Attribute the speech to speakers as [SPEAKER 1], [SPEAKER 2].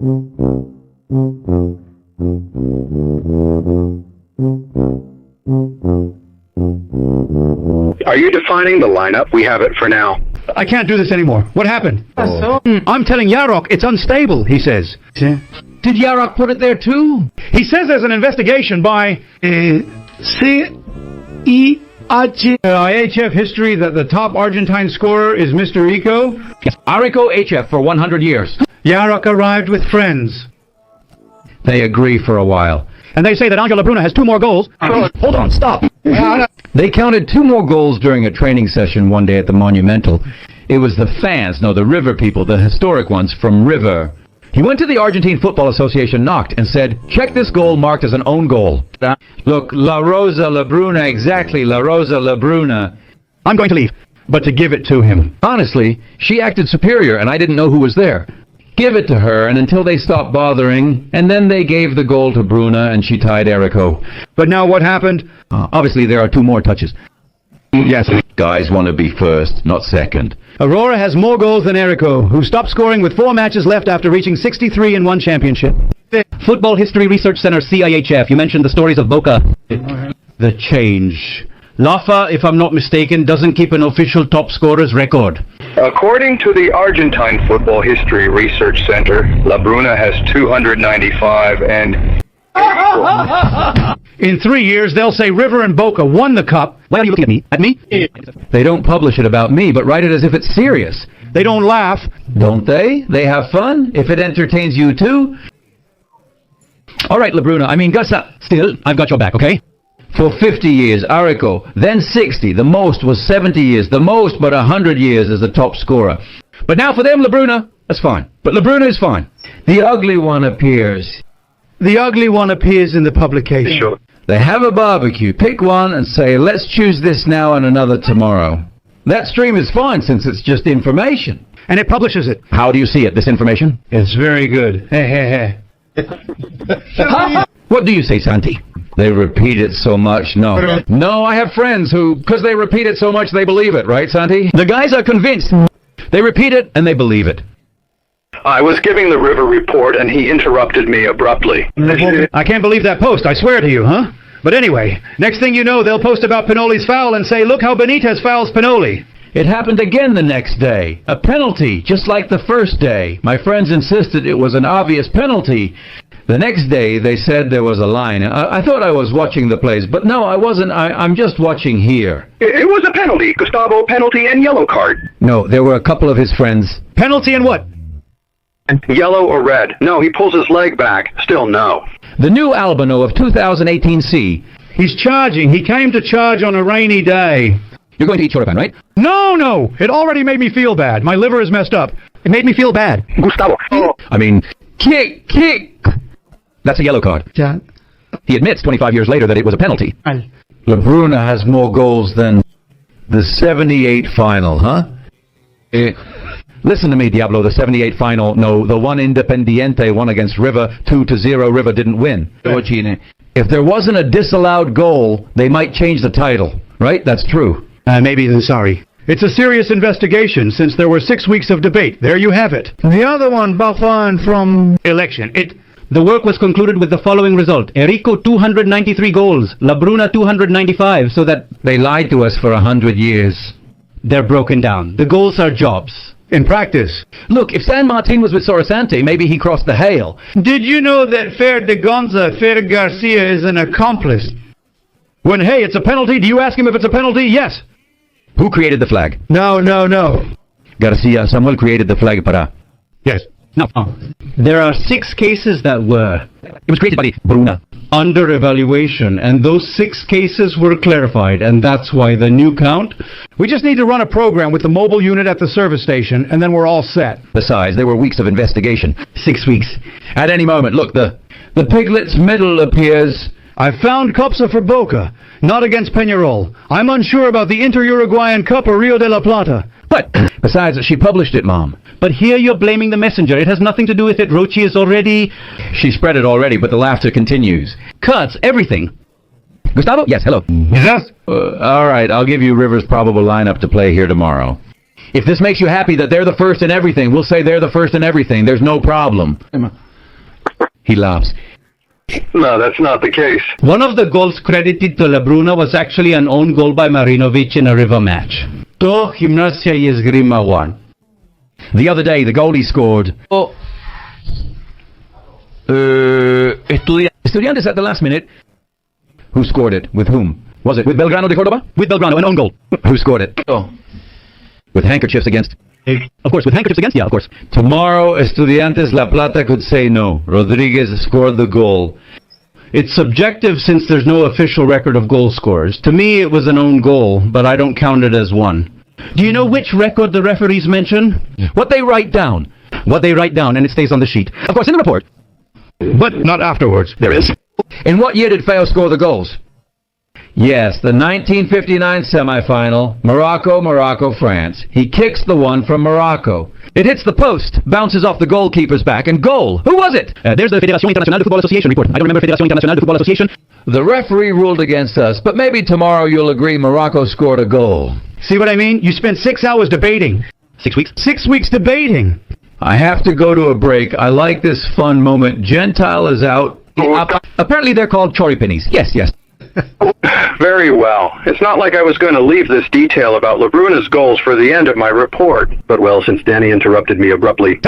[SPEAKER 1] Are you defining the lineup? We have it for now.
[SPEAKER 2] I can't do this anymore. What happened? I'm telling Yarok it's unstable, he says.
[SPEAKER 3] Did Yarok put it there too?
[SPEAKER 2] He says there's an investigation by IHF history that the top Argentine scorer is Mr. Erico.
[SPEAKER 3] Yes, Erico HF for 100 years.
[SPEAKER 2] Yarok arrived with friends.
[SPEAKER 3] They agree for a while.
[SPEAKER 2] And they say that Angel Labruna has 2 more goals.
[SPEAKER 3] Hold on, stop. They counted 2 more goals during a training session one day at the Monumental. It was the fans, no, the River people, the historic ones from River. He went to the Argentine Football Association, knocked, and said, check this goal marked as an own goal. Look, La Rosa Labruna, exactly, La Rosa Labruna.
[SPEAKER 2] I'm going to leave, but to give it to him.
[SPEAKER 3] Honestly, she acted superior, and I didn't know who was there. Give it to her, and until they stopped bothering, and then they gave the goal to Bruna, and she tied Erico.
[SPEAKER 2] But now what happened?
[SPEAKER 3] Obviously, there are 2 more touches.
[SPEAKER 2] Yes.
[SPEAKER 3] Guys want to be first, not second.
[SPEAKER 2] Aurora has more goals than Erico, who stopped scoring with 4 matches left after reaching 63 in one championship.
[SPEAKER 4] Football History Research Center, CIHF. You mentioned the stories of Boca.
[SPEAKER 2] The change. LAFA, if I'm not mistaken, doesn't keep an official top scorer's record.
[SPEAKER 1] According to the Argentine Football History Research Center, Labruna has 295 and...
[SPEAKER 2] In 3 years, they'll say River and Boca won the cup.
[SPEAKER 4] Why are you looking at me? At me?
[SPEAKER 3] They don't publish it about me, but write it as if it's serious.
[SPEAKER 2] They don't laugh.
[SPEAKER 3] Don't they? They have fun, if it entertains you too.
[SPEAKER 4] All right, Labruna, I mean, Gussa. Still, I've got your back, okay?
[SPEAKER 3] For 50 years, Erico, then 60. The most was 70 years. The most, but 100 years as the top scorer. But now for them, Labruna, that's fine. But Labruna is fine. The ugly one appears.
[SPEAKER 2] The ugly one appears in the publication.
[SPEAKER 1] Sure.
[SPEAKER 3] They have a barbecue. Pick one and say, let's choose this now and another tomorrow. That stream is fine since it's just information.
[SPEAKER 2] And it publishes it.
[SPEAKER 3] How do you see it, this information?
[SPEAKER 2] It's very good. Hey.
[SPEAKER 3] What do you say, Santi? They repeat it so much. No, I have friends who, because they repeat it so much, they believe it, right, Santi? The guys are convinced. They repeat it and they believe it.
[SPEAKER 1] I was giving the River report and he interrupted me abruptly.
[SPEAKER 2] I can't believe that post, I swear to you, huh? But anyway, next thing you know, they'll post about Pinoli's foul and say, look how Benitez fouls Pinoli.
[SPEAKER 3] It happened again the next day. A penalty, just like the first day. My friends insisted it was an obvious penalty. The next day, they said there was a line. I thought I was watching the plays, but no, I wasn't. I'm just watching here.
[SPEAKER 1] It was a penalty. Gustavo, penalty and yellow card.
[SPEAKER 3] No, there were a couple of his friends.
[SPEAKER 2] Penalty and what?
[SPEAKER 1] Yellow or red? No, he pulls his leg back. Still no.
[SPEAKER 3] The new Albino of 2018C.
[SPEAKER 2] He's charging. He came to charge on a rainy day.
[SPEAKER 3] You're going to eat choripan, right?
[SPEAKER 2] No. It already made me feel bad. My liver is messed up. It made me feel bad.
[SPEAKER 1] Gustavo.
[SPEAKER 3] I mean, kick. That's a yellow card.
[SPEAKER 2] Yeah.
[SPEAKER 3] He admits 25 years later that it was a penalty. Labruna has more goals than the 78 final, huh? Listen to me, Diablo, the 78 final, no, the one Independiente won against River, 2-0, River didn't win. If there wasn't a disallowed goal, they might change the title, right? That's true.
[SPEAKER 2] Maybe they're sorry. It's a serious investigation, since there were 6 weeks of debate. There you have it.
[SPEAKER 4] The other one, Bafan from...
[SPEAKER 2] Election.
[SPEAKER 4] The work was concluded with the following result. Erico, 293 goals. Labruna, 295, so that...
[SPEAKER 3] They lied to us for 100 years.
[SPEAKER 4] They're broken down. The goals are jobs.
[SPEAKER 2] In practice.
[SPEAKER 3] Look, if San Martin was with Sorosante, maybe he crossed the Hale.
[SPEAKER 2] Did you know that Fer de Gonza, Fer Garcia, is an accomplice? When, hey, it's a penalty, do you ask him if it's a penalty? Yes.
[SPEAKER 3] Who created the flag?
[SPEAKER 2] No.
[SPEAKER 3] Garcia, Samuel created the flag para...
[SPEAKER 2] Yes.
[SPEAKER 4] No. There are 6 cases that were...
[SPEAKER 3] It was created by the Bruna.
[SPEAKER 2] Under evaluation, and those 6 cases were clarified, and that's why the new count... We just need to run a program with the mobile unit at the service station, and then we're all set.
[SPEAKER 3] Besides, there were weeks of investigation.
[SPEAKER 4] 6 weeks.
[SPEAKER 3] At any moment, look, the piglet's middle appears...
[SPEAKER 2] I found Copsa for Boca, not against Peñarol. I'm unsure about the Inter-Uruguayan Cup or Rio de la Plata.
[SPEAKER 3] But, besides, she published it, Mom.
[SPEAKER 4] But here you're blaming the messenger. It has nothing to do with it. Rochi is already...
[SPEAKER 3] She spread it already, but the laughter continues.
[SPEAKER 4] Cuts, everything.
[SPEAKER 3] Gustavo? Yes, hello.
[SPEAKER 2] Yes?
[SPEAKER 3] All right, I'll give you Rivers' probable lineup to play here tomorrow. If this makes you happy that they're the first in everything, we'll say they're the first in everything. There's no problem. He laughs.
[SPEAKER 1] No, that's not the case.
[SPEAKER 4] One of the goals credited to Labruna was actually an own goal by Marinovic in a river match.
[SPEAKER 2] To Gimnasia y Esgrima won.
[SPEAKER 3] The other day, the goal he scored... Estudiantes at the last minute. Who scored it? With whom? Was it with Belgrano de Cordoba?
[SPEAKER 4] With Belgrano, an own goal.
[SPEAKER 3] Who scored it? With handkerchiefs against...
[SPEAKER 4] Of course, with handkerchiefs against? Yeah, of course.
[SPEAKER 2] Tomorrow, Estudiantes La Plata could say no. Rodriguez scored the goal. It's subjective since there's no official record of goal scorers. To me, it was an own goal, but I don't count it as one.
[SPEAKER 4] Do you know which record the referees mention?
[SPEAKER 3] What they write down.
[SPEAKER 4] What they write down, and it stays on the sheet. Of course, in the report.
[SPEAKER 2] But not afterwards.
[SPEAKER 4] There is.
[SPEAKER 3] In what year did Feo score the goals?
[SPEAKER 2] Yes, the 1959 semifinal, Morocco, France. He kicks the one from Morocco.
[SPEAKER 3] It hits the post, bounces off the goalkeeper's back, and goal! Who was it?
[SPEAKER 4] There's the Federación Internacional de Fútbol Association report. I don't remember Federación Internacional de Fútbol Association.
[SPEAKER 2] The referee ruled against us, but maybe tomorrow you'll agree Morocco scored a goal.
[SPEAKER 4] See what I mean? You spent 6 hours debating. 6 weeks?
[SPEAKER 2] 6 weeks debating. I have to go to a break. I like this fun moment. Gentile is out.
[SPEAKER 3] Apparently they're called choripanis. Yes.
[SPEAKER 1] Very well. It's not like I was going to leave this detail about Labruna's goals for the end of my report. But well, since Danny interrupted me abruptly...